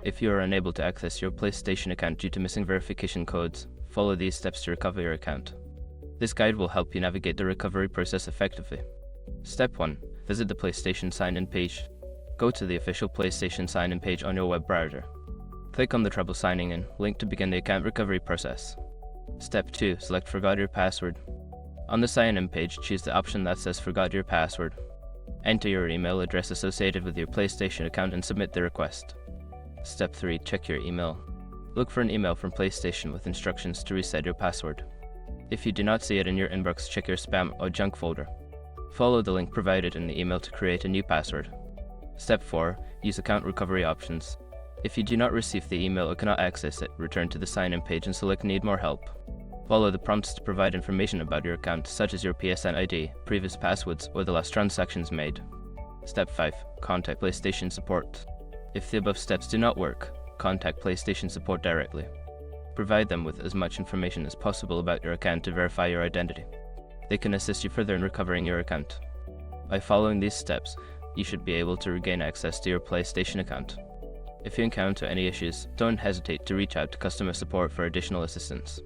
If you are unable to access your PlayStation account due to missing verification codes, follow these steps to recover your account. This guide will help you navigate the recovery process effectively. Step 1. Visit the PlayStation sign-in page. Go to the official PlayStation sign-in page on your web browser. Click on the Trouble Signing In link to begin the account recovery process. Step 2. Select Forgot Your Password. On the sign-in page, choose the option that says Forgot Your Password. Enter your email address associated with your PlayStation account and submit the request. Step 3. Check your email. Look for an email from PlayStation with instructions to reset your password. If you do not see it in your inbox, check your spam or junk folder. Follow the link provided in the email to create a new password. Step 4. Use account recovery options. If you do not receive the email or cannot access it, return to the sign-in page and select Need More Help. Follow the prompts to provide information about your account, such as your PSN ID, previous passwords, or the last transactions made. Step 5. Contact PlayStation support. If the above steps do not work, contact PlayStation support directly. Provide them with as much information as possible about your account to verify your identity. They can assist you further in recovering your account. By following these steps, you should be able to regain access to your PlayStation account. If you encounter any issues, don't hesitate to reach out to customer support for additional assistance.